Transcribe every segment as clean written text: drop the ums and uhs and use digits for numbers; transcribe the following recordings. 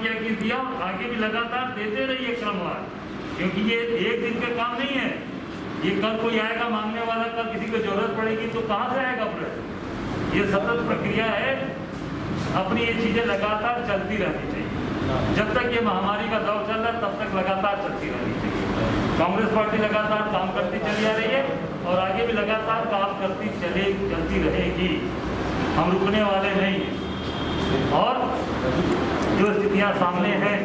किया कि दिया, आगे भी लगातार देते रहिए क्रमवार, क्योंकि ये एक दिन का काम नहीं है। ये कल कोई आएगा मांगने वाला, कल किसी को जरूरत पड़ेगी तो कहाँ से आएगा ब्लड? ये सतत प्रक्रिया है। अपनी ये चीजें लगातार चलती रहनी चाहिए। जब तक ये महामारी का दौर चल रहा है तब तक लगातार चलती रहनी चाहिए। कांग्रेस पार्टी लगातार काम करती चली आ रही है और आगे भी लगातार काम चलती रहेगी। हम रुकने वाले नहीं हैं। और जो स्थितियां सामने हैं,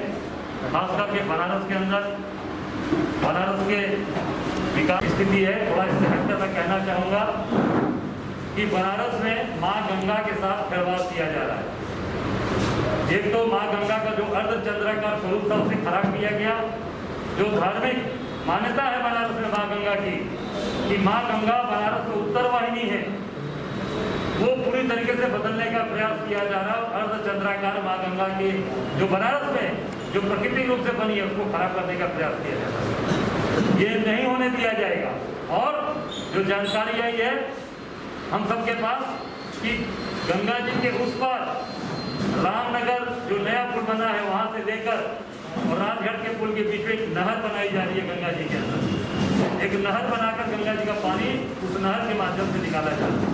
खास करके बनारस के अंदर, बनारस के विकास स्थिति है, थोड़ा इससे हटकर मैं कहना चाहूँगा कि बनारस में माँ गंगा के साथ खिलवाड़ किया जा रहा है। एक तो माँ गंगा का जो अर्धचंद्राकार स्वरूप था उसे खराब किया गया। जो धार्मिक मान्यता है बनारस में माँ गंगा की, कि माँ गंगा बनारस में उत्तर वाहिनी है, वो पूरी तरीके से बदलने का प्रयास किया जा रहा है। अर्धचंद्राकार माँ गंगा की जो बनारस में जो प्राकृतिक रूप से बनी है उसको खराब करने का प्रयास किया जा रहा है। ये नहीं होने दिया जाएगा। और जो जानकारी आई है हम सबके पास कि गंगा जी के उस पार रामनगर जो नया पुल बना है वहां से लेकर और राजघाट के पुल के बीच में एक नहर बनाई जा रही है। गंगा जी के अंदर एक नहर बनाकर गंगा जी का पानी उस नहर के माध्यम से निकाला जाता है।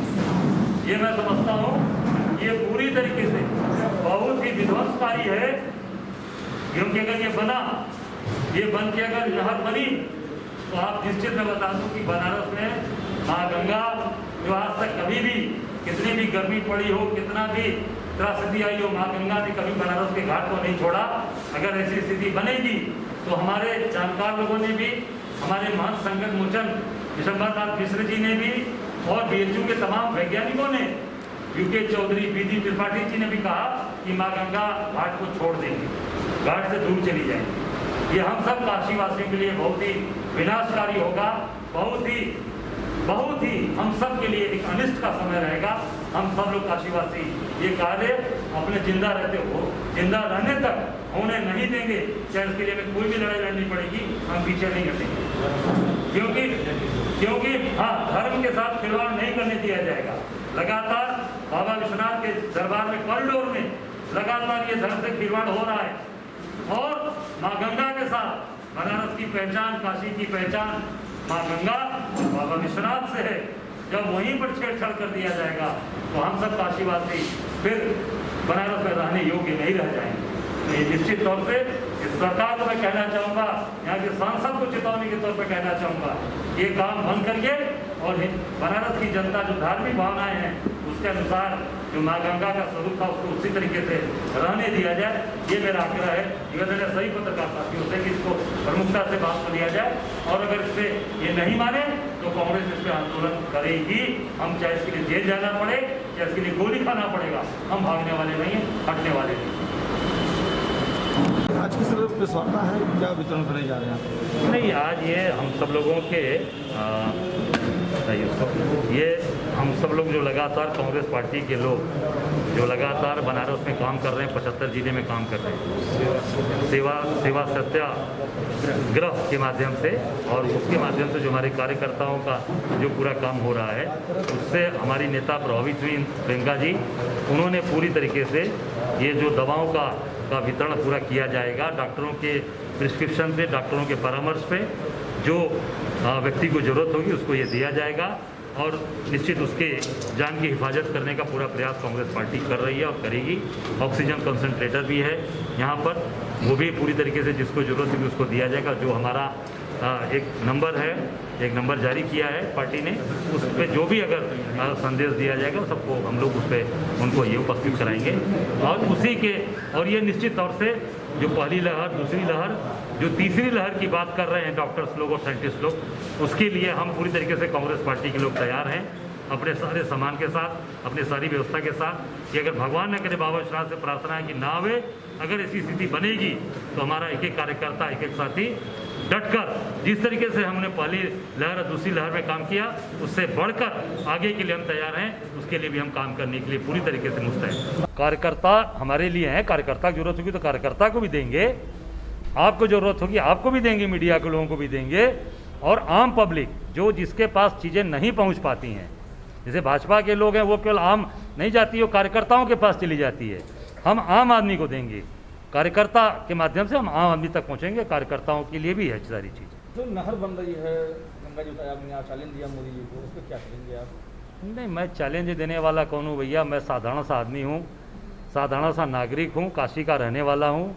ये मैं समझता हूँ ये पूरी तरीके से बहुत ही विध्वंसकारी है, क्योंकि अगर ये बन के अगर नहर बनी तो आप निश्चित मैं बता दूं कि बनारस में माँ गंगा जो आज तक कभी भी कितनी भी गर्मी पड़ी हो, कितना भी त्रासदी आई हो, माँ गंगा ने कभी बनारस के घाट को नहीं छोड़ा। अगर ऐसी स्थिति बनेगी तो हमारे जानकार लोगों ने भी, हमारे महंत संगत मोचन विशंबरनाथ मिश्र जी ने भी और बीएचयू के तमाम वैज्ञानिकों ने, यूके चौधरी, बीडी त्रिपाठी जी ने भी कहा कि माँ गंगा घाट को छोड़ देंगे, घाट से दूर चली जाएगी। ये हम सब काशीवासियों के लिए बहुत ही विनाशकारी होगा, बहुत ही हम सब के लिए एक अनिष्ट का समय रहेगा। हम सब लोग काशीवासी ये कार्य अपने जिंदा रहने तक होने नहीं देंगे। चाहे उसके लिए हमें कोई भी लड़ाई लड़नी पड़ेगी, हम पीछे नहीं हटेंगे, क्योंकि हाँ, धर्म के साथ खिलवाड़ नहीं करने दिया जाएगा। लगातार बाबा विश्वनाथ के दरबार में कॉरिडोर में लगातार ये धर्म से खिलवाड़ हो रहा है। और माँ गंगा के साथ बनारस की पहचान, काशी की पहचान माँ गंगा बाबा विश्वनाथ से है। जब वहीं पर छेड़छाड़ कर दिया जाएगा तो हम सब काशीवासी फिर बनारस में रहने योग्य नहीं रह जाएंगे। तो ये निश्चित तौर से इस सरकार को मैं कहना चाहूँगा, यहाँ के सांसद को चेतावनी के तौर पर कहना चाहूँगा, ये काम बंद करिए और बनारस की जनता जो धार्मिक भावनाएं हैं उसके अनुसार जो माँ गंगा का स्वरूप था उसको उसी तरीके से रहने दिया जाए। ये मेरा आग्रह है। निवेदन है सही पत्रकार साथियों से कि इसको प्रमुखता से बात को लिया जाए, और अगर इस पर ये नहीं माने तो कांग्रेस इस पर आंदोलन करेगी। हम चाहे इसके लिए जेल जाना पड़े, चाहे इसके लिए गोली खाना पड़ेगा, हम भागने वाले नहीं हैं, हटने वाले नहीं। आज की सिर्फ विस्वार्ता है, क्या वितरण करने जा रहे हैं? नहीं, आज ये हम सब लोगों के ये हम सब लोग जो लगातार कांग्रेस पार्टी के लोग जो लगातार बनारस में काम कर रहे हैं, 75 जिले में काम कर रहे हैं, सेवा सत्याग्रह के माध्यम से, और उसके माध्यम से जो हमारे कार्यकर्ताओं का जो पूरा काम हो रहा है उससे हमारी नेता प्रभावित हुई प्रियंका जी। उन्होंने पूरी तरीके से ये जो दवाओं का वितरण पूरा किया जाएगा, डॉक्टरों के प्रिस्क्रिप्शन पे, डॉक्टरों के परामर्श पे जो व्यक्ति को ज़रूरत होगी उसको ये दिया जाएगा, और निश्चित उसके जान की हिफाजत करने का पूरा प्रयास कांग्रेस पार्टी कर रही है और करेगी। ऑक्सीजन कंसंट्रेटर भी है यहाँ पर, वो भी पूरी तरीके से जिसको ज़रूरत होगी उसको दिया जाएगा। जो हमारा एक नंबर जारी किया है पार्टी ने, उस पर जो भी अगर संदेश दिया जाएगा सबको हम लोग उस पर उनको ये उपस्थित कराएंगे। और ये निश्चित तौर से जो पहली लहर, दूसरी लहर, जो तीसरी लहर की बात कर रहे हैं डॉक्टर्स लोग और साइंटिस्ट लोग, उसके लिए हम पूरी तरीके से कांग्रेस पार्टी के लोग तैयार हैं, अपने सारे सामान के साथ, अपनी सारी व्यवस्था के साथ, कि अगर भगवान न करे, बाबा विश्वनाथ से प्रार्थना है कि ना आवे, अगर ऐसी स्थिति बनेगी तो हमारा एक एक कार्यकर्ता, एक एक साथी डटकर जिस तरीके से हमने पहली लहर और दूसरी लहर में काम किया उससे बढ़कर आगे के लिए हम तैयार हैं। उसके लिए भी हम काम करने के लिए पूरी तरीके से मुस्तैद। कार्यकर्ता हमारे लिए हैं, कार्यकर्ता की जरूरत होगी तो कार्यकर्ता को भी देंगे, आपको जरूरत होगी आपको भी देंगे, मीडिया के लोगों को भी देंगे, और आम पब्लिक जो जिसके पास चीज़ें नहीं पहुंच पाती हैं, जैसे भाजपा के लोग हैं वो केवल आम नहीं जाती है, वो कार्यकर्ताओं के पास चली जाती है, हम आम आदमी को देंगे। कार्यकर्ता के माध्यम से हम आम आदमी तक पहुँचेंगे। कार्यकर्ताओं के लिए भी है सारी चीज़। जो नहर बन रही है गंगा जी का, आपने यहाँ चैलेंज दिया मोदी जी को, उस पर क्या करेंगे आप? नहीं, मैं चैलेंज देने वाला कौन हूँ भैया? मैं साधारण सा आदमी हूँ, साधारण सा नागरिक हूँ, काशी का रहने वाला हूँ,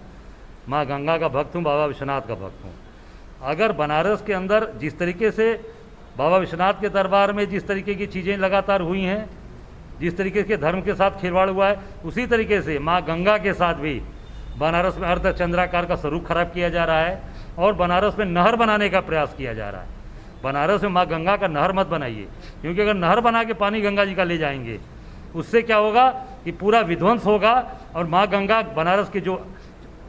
माँ गंगा का भक्त हूँ, बाबा विश्वनाथ का भक्त हूँ। अगर बनारस के अंदर जिस तरीके से बाबा विश्वनाथ के दरबार में जिस तरीके की चीज़ें लगातार हुई हैं, जिस तरीके के धर्म के साथ खिलवाड़ हुआ है, उसी तरीके से माँ गंगा के साथ भी बनारस में अर्धचंद्राकार का स्वरूप खराब किया जा रहा है और बनारस में नहर बनाने का प्रयास किया जा रहा है। बनारस में माँ गंगा का नहर मत बनाइए, क्योंकि अगर नहर बना के पानी गंगा जी का ले जाएंगे, उससे क्या होगा कि पूरा विध्वंस होगा और माँ गंगा बनारस के जो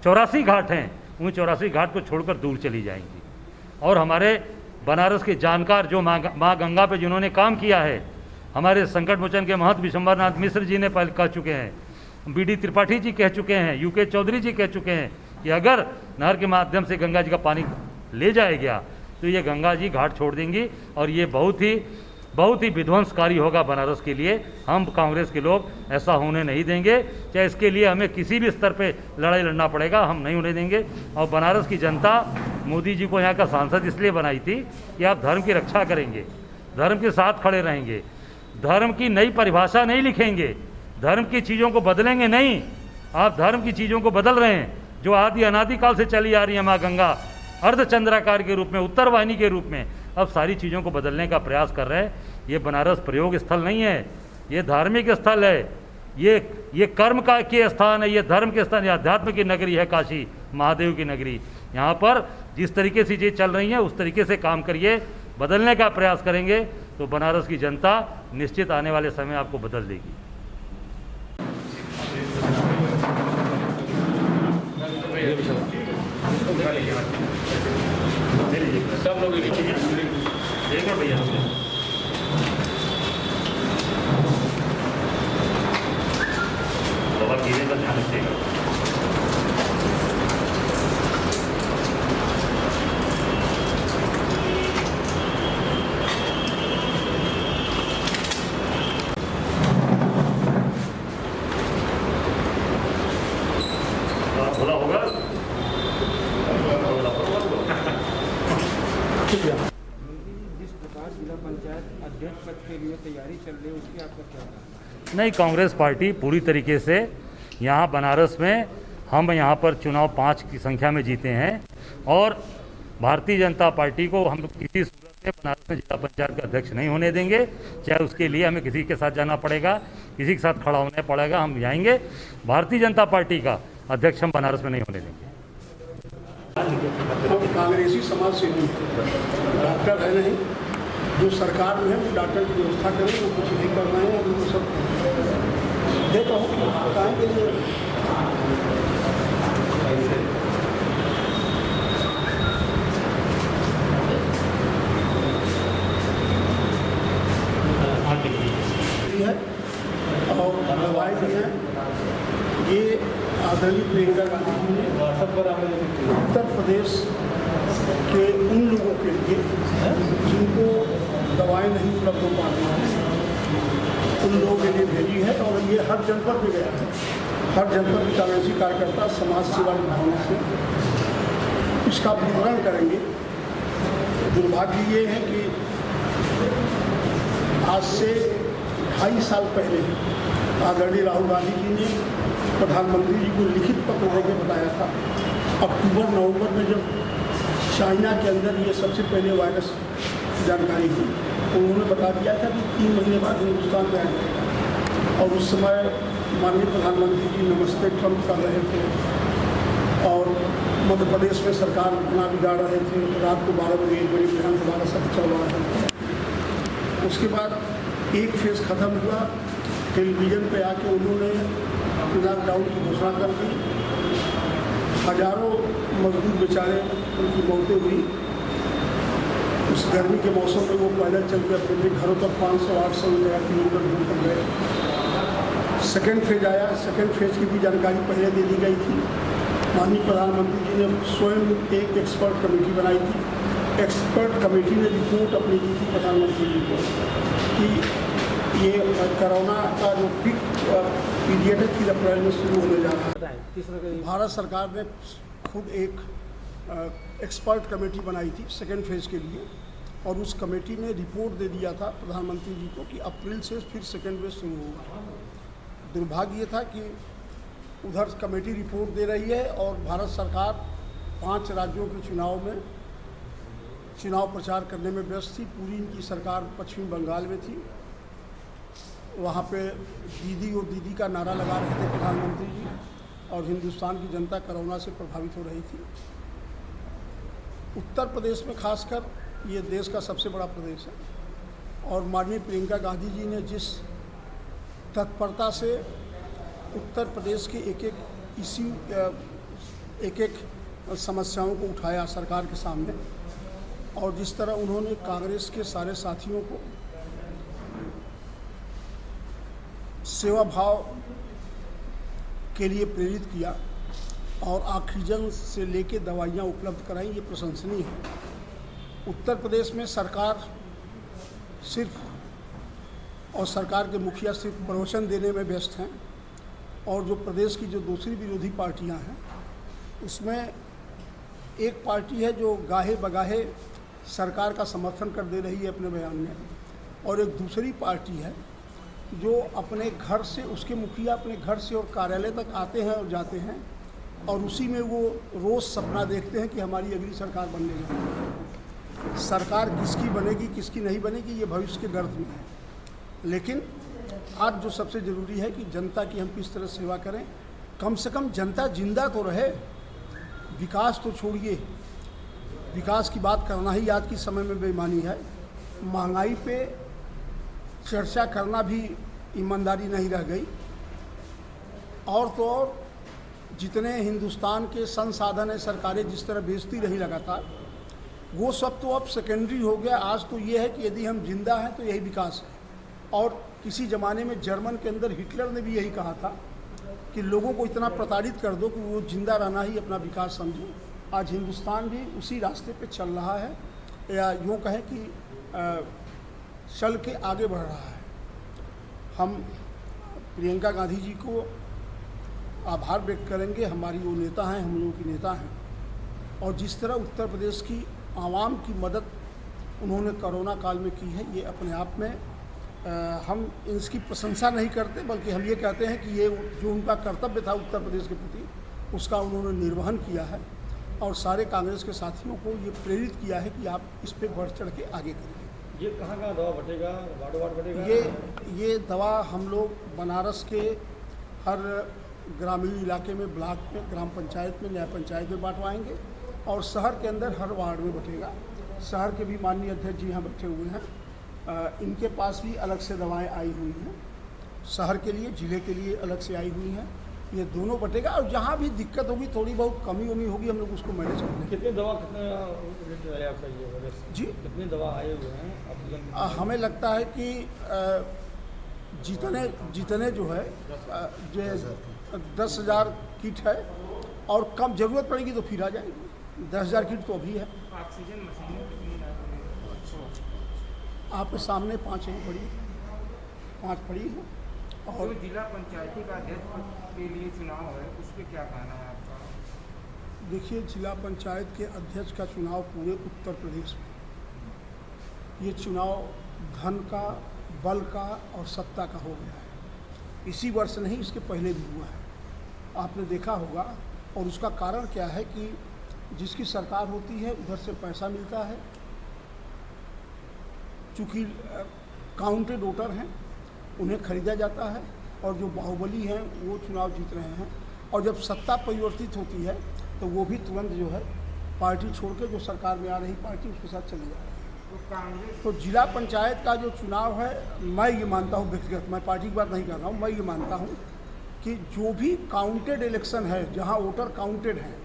84 घाट हैं, उन 84 घाट को छोड़कर दूर चली जाएंगी। और हमारे बनारस के जानकार जो माँ गंगा पे जिन्होंने काम किया है, हमारे संकट मोचन के महंत विशंबरनाथ मिश्र जी ने पहले कह चुके हैं, BD त्रिपाठी जी कह चुके हैं, UK चौधरी जी कह चुके हैं कि अगर नहर के माध्यम से गंगा जी का पानी ले जाया गया तो ये गंगा जी घाट छोड़ देंगी और ये बहुत ही विध्वंसकारी होगा बनारस के लिए। हम कांग्रेस के लोग ऐसा होने नहीं देंगे, चाहे इसके लिए हमें किसी भी स्तर पे लड़ाई लड़ना पड़ेगा, हम नहीं होने देंगे। और बनारस की जनता मोदी जी को यहाँ का सांसद इसलिए बनाई थी कि आप धर्म की रक्षा करेंगे, धर्म के साथ खड़े रहेंगे, धर्म की नई परिभाषा नहीं लिखेंगे, धर्म की चीज़ों को बदलेंगे नहीं। आप धर्म की चीज़ों को बदल रहे हैं जो आदि अनादिकाल से चली आ रही है। माँ गंगा अर्धचंद्राकार के रूप में, उत्तर वाहिनी के रूप में अब सारी चीज़ों को बदलने का प्रयास कर रहे हैं। ये बनारस प्रयोग स्थल नहीं है, ये धार्मिक स्थल है, ये कर्म का के स्थान है, ये धर्म के स्थान, ये अध्यात्म की नगरी है, काशी महादेव की नगरी। यहाँ पर जिस तरीके से चीज़ें चल रही हैं उस तरीके से काम करिए, बदलने का प्रयास करेंगे तो बनारस की जनता निश्चित आने वाले समय आपको बदल देगी। सब लोग भैया बाबा गिरे का ध्यान रखिएगा। बोला होगा जिस प्रकार जिला पंचायत अध्यक्ष पद के लिए तैयारी चल रही है उसकी आपका क्या कहना है? नहीं, कांग्रेस पार्टी पूरी तरीके से यहाँ बनारस में, हम यहाँ पर चुनाव 5 की संख्या में जीते हैं और भारतीय जनता पार्टी को हम किसी सूरत में बनारस में जिला पंचायत का अध्यक्ष नहीं होने देंगे। चाहे उसके लिए हमें किसी के साथ जाना पड़ेगा, किसी के साथ खड़ा होना पड़ेगा, हम जाएंगे। भारतीय जनता पार्टी का अध्यक्ष हम बनारस में नहीं होने देंगे। हम कांग्रेसी समाज से डॉक्टर है नहीं, जो सरकार में है वो डॉक्टर की व्यवस्था करें, वो कुछ नहीं कर रहे हैं। उनको सब देखो काहे के लिए है और दवाई भी है। ये आदरणीय प्रियंका गांधी जी ने उत्तर प्रदेश के उन लोगों के लिए जिनको दवाएं नहीं उपलब्ध हो पाती हैं, उन लोगों के लिए भेजी है और ये हर जनपद में गया है। हर जनपद में कांग्रेसी कार्यकर्ता समाज सेवा की भावना से इसका वितरण करेंगे। दुर्भाग्य ये है कि आज से 2.5 साल पहले आदरणीय राहुल गांधी जी ने प्रधानमंत्री जी को लिखित पत्र देकर बताया था। अक्टूबर-नवंबर में जब चाइना के अंदर ये सबसे पहले वायरस जानकारी हुई तो उन्होंने बता दिया था कि 3 महीने बाद हिंदुस्तान में आ जाएगा। और उस समय माननीय प्रधानमंत्री जी नमस्ते ट्रंप कर रहे थे और मध्य प्रदेश में सरकार अपना बिगाड़ रहे थे। रात को 12 बजे एक बड़ी विधानसभा का सब चल रहा था। उसके बाद एक फेज़ ख़त्म हुआ, टेलीविज़न पे आके उन्होंने लॉकडाउन की घोषणा कर दी। हजारों मजदूर बेचारे उनकी मौतें हुई। उस गर्मी के मौसम में वो पैदल चल के अपने घरों तक 500-800 किलोमीटर दूर तक गए। सेकेंड फेज़ आया, सेकेंड फेज़ की भी जानकारी पहले दे दी गई थी। माननीय प्रधानमंत्री जी ने स्वयं एक एक्सपर्ट कमेटी बनाई थी। एक्सपर्ट कमेटी ने रिपोर्ट अपनी दी थी प्रधानमंत्री जी को कि ये कोरोना का जो पीक पीरियड है फिर अप्रैल में शुरू होने जा रहा है। बताएं किस तरह के भारत सरकार ने खुद एक एक्सपर्ट कमेटी बनाई थी सेकेंड फेज़ के लिए, और उस कमेटी ने रिपोर्ट दे दिया था प्रधानमंत्री जी को कि अप्रैल से फिर सेकेंड फेज शुरू होगा। दुर्भाग्य ये था कि उधर कमेटी रिपोर्ट दे रही है और भारत सरकार 5 राज्यों के चुनाव में चुनाव प्रचार करने में व्यस्त थी। पूरी इनकी सरकार पश्चिमी बंगाल में थी, वहाँ पे दीदी और दीदी का नारा लगा रहे थे प्रधानमंत्री जी, और हिंदुस्तान की जनता कोरोना से प्रभावित हो रही थी। उत्तर प्रदेश में खासकर ये देश का सबसे बड़ा प्रदेश है, और माननीय प्रियंका गांधी जी ने जिस तत्परता से उत्तर प्रदेश के एक एक समस्याओं को उठाया सरकार के सामने, और जिस तरह उन्होंने कांग्रेस के सारे साथियों को सेवा भाव के लिए प्रेरित किया और ऑक्सीजन से लेके दवाइयाँ उपलब्ध कराई, ये प्रशंसनीय है। उत्तर प्रदेश में सरकार सिर्फ और सरकार के मुखिया सिर्फ प्रवचन देने में व्यस्त हैं, और जो प्रदेश की जो दूसरी विरोधी पार्टियां हैं उसमें एक पार्टी है जो गाहे बगाहे सरकार का समर्थन कर दे रही है अपने बयान में, और एक दूसरी पार्टी है जो अपने घर से, उसके मुखिया अपने घर से और कार्यालय तक आते हैं और जाते हैं, और उसी में वो रोज़ सपना देखते हैं कि हमारी अगली सरकार बनने जा रही है। सरकार किसकी बनेगी किसकी नहीं बनेगी ये भविष्य के गर्भ में है, लेकिन आज जो सबसे ज़रूरी है कि जनता की हम किस तरह सेवा करें। कम से कम जनता जिंदा तो रहे, विकास तो छोड़िए, विकास की बात करना ही आज के समय में बेईमानी है। महंगाई पे चर्चा करना भी ईमानदारी नहीं रह गई, और तो और जितने हिंदुस्तान के संसाधन है सरकारें जिस तरह बेचती रही लगातार, वो सब तो अब सेकेंडरी हो गया। आज तो ये है कि यदि हम जिंदा हैं तो यही विकास है। और किसी ज़माने में जर्मन के अंदर हिटलर ने भी यही कहा था कि लोगों को इतना प्रताड़ित कर दो कि वो जिंदा रहना ही अपना विकास समझें। आज हिंदुस्तान भी उसी रास्ते पे चल रहा है, या यूँ कहें कि चल के आगे बढ़ रहा है। हम प्रियंका गांधी जी को आभार व्यक्त करेंगे, हमारी वो नेता हैं, हम लोगों की नेता हैं, और जिस तरह उत्तर प्रदेश की आवाम की मदद उन्होंने कोरोना काल में की है, ये अपने आप में हम इसकी प्रशंसा नहीं करते, बल्कि हम ये कहते हैं कि ये जो उनका कर्तव्य था उत्तर प्रदेश के प्रति, उसका उन्होंने निर्वहन किया है, और सारे कांग्रेस के साथियों को ये प्रेरित किया है कि आप इस पर बढ़ चढ़ के आगे करिए। ये कहाँ दवा बटेगा, वार्ड वार्ड बटेगा? ये दवा हम लोग बनारस के हर ग्रामीण इलाके में, ब्लॉक में, ग्राम पंचायत में, न्याय पंचायत में बांटवाएंगे, और शहर के अंदर हर वार्ड में बटेगा। शहर के भी माननीय अध्यक्ष जी यहाँ बैठे हुए हैं, इनके पास भी अलग से दवाएं आई हुई हैं, शहर के लिए, ज़िले के लिए अलग से आई हुई हैं। ये दोनों बटेगा, और जहाँ भी दिक्कत होगी, थोड़ी बहुत कमी वमी होगी, हम लोग उसको मैनेज करेंगे। कितनी दवा, कितने आया आपका ये जी, कितनी दवा आए हुए हैं? हमें लगता है कि जितने जो है जो 10,000 किट है, और कम ज़रूरत पड़ेगी तो फिर आ जाएगी। 10,000 किट तो अभी है। ऑक्सीजन मशीनें कितनी आपके सामने 5 पड़ी हैं। और जो जिला पंचायती का अध्यक्ष के लिए चुनाव है, उस पर क्या कहना है आपका? देखिए, जिला पंचायत के अध्यक्ष का चुनाव पूरे उत्तर प्रदेश में, ये चुनाव धन का, बल का और सत्ता का हो गया है। इसी वर्ष नहीं, इसके पहले भी हुआ है, आपने देखा होगा। और उसका कारण क्या है कि जिसकी सरकार होती है उधर से पैसा मिलता है, चूँकि काउंटेड वोटर हैं, उन्हें खरीदा जाता है, और जो बाहुबली हैं वो चुनाव जीत रहे हैं। और जब सत्ता परिवर्तित होती है तो वो भी तुरंत जो है पार्टी छोड़ के जो सरकार में आ रही पार्टी उसके साथ चली जा रही है। तो जिला पंचायत का जो चुनाव है, मैं ये मानता हूँ व्यक्तिगत, मैं पार्टी की बात नहीं कर रहा हूँ, मैं ये मानता हूँ कि जो भी काउंटेड इलेक्शन है, जहाँ वोटर काउंटेड हैं,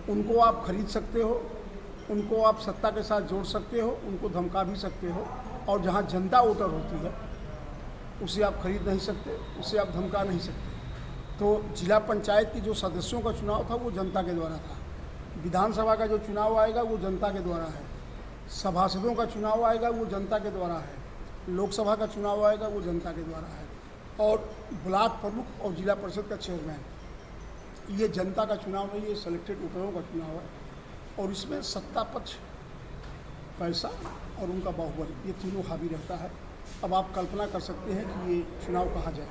उनको आप खरीद सकते हो, उनको आप सत्ता के साथ जोड़ सकते हो, उनको धमका भी सकते हो। और जहाँ जनता वोटर होती है उसे आप खरीद नहीं सकते, उसे आप धमका नहीं सकते। तो जिला पंचायत की जो सदस्यों का चुनाव था वो जनता के द्वारा था, विधानसभा का जो चुनाव आएगा वो जनता के द्वारा है, सभासदों का चुनाव आएगा वो जनता के द्वारा है, लोकसभा का चुनाव आएगा वो जनता के द्वारा है, और ब्लॉक प्रमुख और जिला परिषद का चेयरमैन ये जनता का चुनाव नहीं, ये सेलेक्टेड वोटरों का चुनाव है। और इसमें सत्ता पक्ष, पैसा और उनका बाहुबल, ये तीनों हावी रहता है। अब आप कल्पना कर सकते हैं कि ये चुनाव कहाँ जाए।